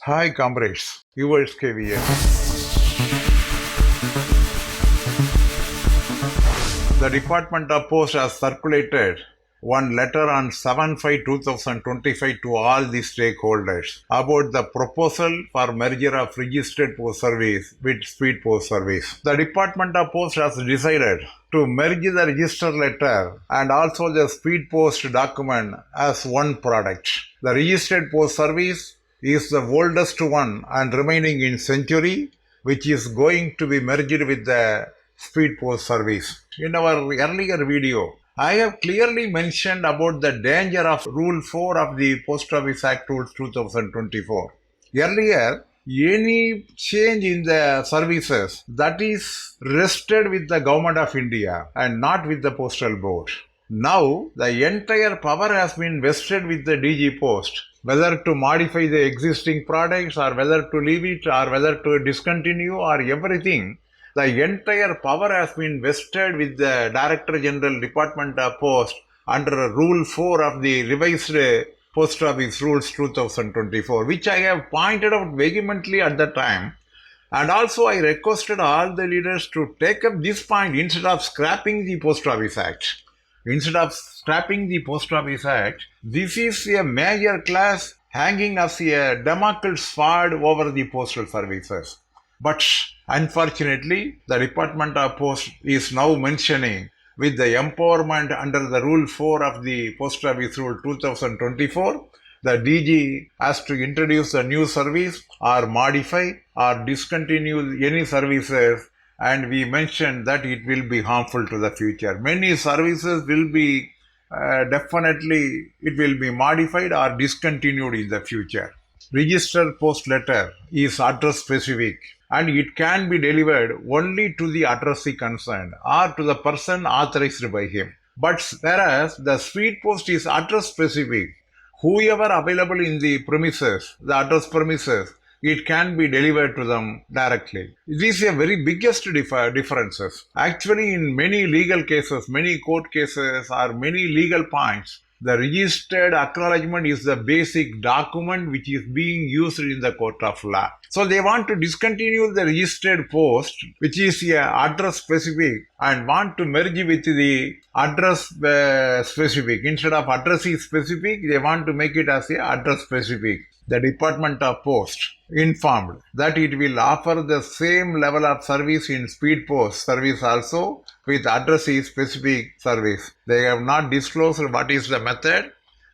Hi comrades, yours Kayveeyes. The Department of Post has circulated one letter on 7/5/2025 to all the stakeholders about the proposal for merger of registered post service with speed post service. The Department of Post has decided to merge the register letter and also the speed post document as one product. The registered post service is the oldest one and remaining in century, which is going to be merged with the speed post service. In our earlier video, I have clearly mentioned about the danger of Rule 4 of the Post Office Act Rules 2024. Earlier, any change in the services that is rested with the Government of India and not with the Postal Board. Now, the entire power has been vested with the DG Post, whether to modify the existing products or whether to leave it or whether to discontinue or everything. The entire power has been vested with the Director General Department of Post under Rule 4 of the revised Post Office Rules 2024, which I have pointed out vehemently at the time. And also I requested all the leaders to take up this point instead of scrapping the Post Office Act. Instead of scrapping the Post Office Act, this is a major class hanging as a Damocles sword over the postal services. But unfortunately, the Department of Post is now mentioning with the empowerment under the Rule 4 of the Post Office Rule 2024, the DG has to introduce a new service or modify or discontinue any services, and we mentioned that it will be harmful to the future. Many services will be definitely it will be modified or discontinued in the future. Registered post letter is address specific and it can be delivered only to the addressee concerned or to the person authorized by him. But whereas the speed post is address specific, whoever available in the premises, the address premises, it can be delivered to them directly. This is a very biggest differences. Actually, in many legal cases, many court cases or many legal points, the registered acknowledgement is the basic document which is being used in the court of law. So they want to discontinue the registered post, which is address specific, and want to merge with the address specific. Instead of addressee specific, they want to make it as a address specific. The Department of Post informed that it will offer the same level of service in speed post service also with addressee specific service. They have not disclosed what is the method,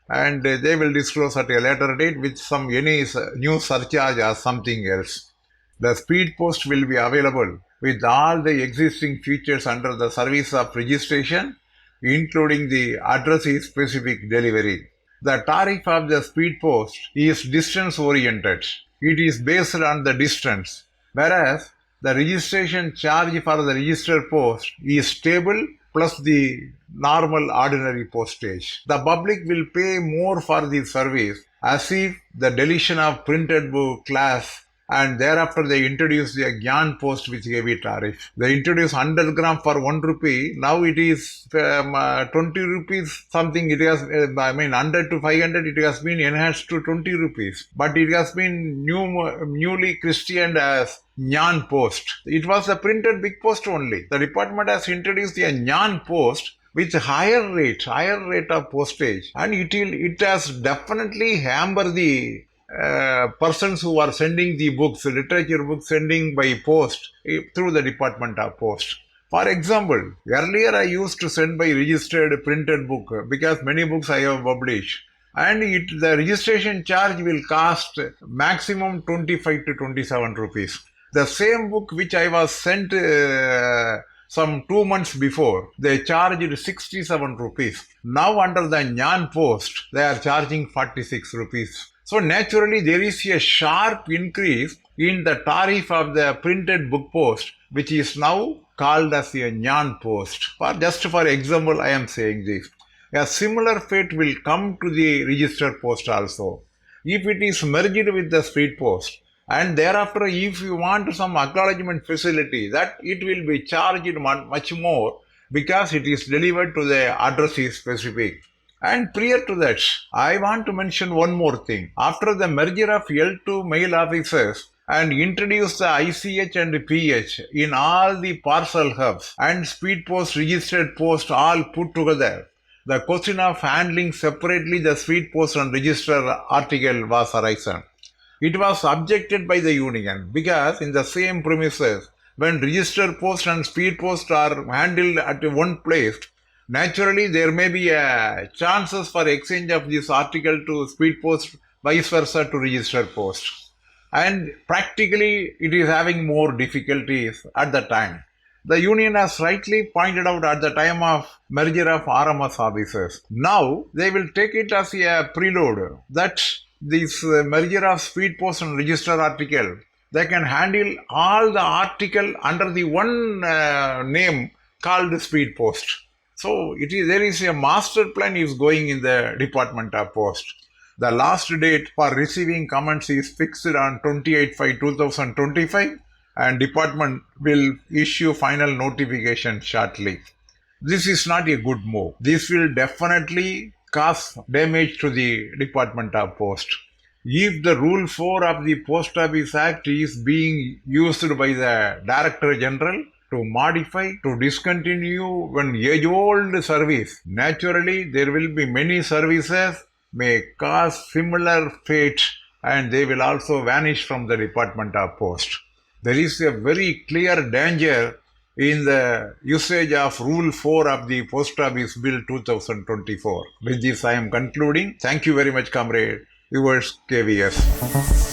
and they will disclose at a later date with any new surcharge or something else. The speed post will be available with all the existing features under the service of registration, including the addressee specific delivery. The tariff of the speed post is distance oriented. It is based on the distance, whereas the registration charge for the registered post is stable plus the normal ordinary postage. The public will pay more for the service as if the deletion of printed book class, and thereafter they introduce the Gyan post with heavy tariff. They introduce 100 gram for 1 rupee. Now it is 20 rupees something. It has 100 to 500. It has been enhanced to 20 rupees. But it has been newly christened as Gyan post. It was a printed big post only. The department has introduced the Gyan post with higher rate of postage, and it has definitely hampered the persons who are sending the books, literature books sending by post through the Department of Post. For example, earlier I used to send by registered printed book because many books I have published, and the registration charge will cost maximum 25 to 27 rupees. The same book which I was sent some 2 months before, they charged 67 rupees. Now under the Gyan post, they are charging 46 rupees. So naturally, there is a sharp increase in the tariff of the printed book post, which is now called as a Gyan post. Just for example, I am saying this. A similar fate will come to the registered post also. If it is merged with the speed post, and thereafter if you want some acknowledgement facility, that it will be charged much more because it is delivered to the addressee specific. And prior to that, I want to mention one more thing. After the merger of L2 mail offices and introduced the ICH and PH in all the parcel hubs and speed post registered post all put together, the question of handling separately the speed post and register article was arisen. It was objected by the union because in the same premises, when register post and speed post are handled at one place, naturally there may be chances for exchange of this article to speed post, vice versa to register post. And practically it is having more difficulties at the time. The union has rightly pointed out at the time of merger of RMS offices. Now they will take it as a prelude that this merger of speed post and register article, they can handle all the article under the one name called speed post. So there is a master plan is going in the Department of Post. The last date for receiving comments is fixed on 28/5/2025 and department will issue final notification shortly. This is not a good move. This will definitely cause damage to the Department of Post. If the Rule 4 of the Post Office Act is being used by the Director General to modify, to discontinue when age-old service, naturally there will be many services may cause similar fate and they will also vanish from the Department of Post. There is a very clear danger in the usage of Rule 4 of the Post Office Bill 2024. With this I am concluding. Thank you very much, comrade. Yours, Kayveeyes.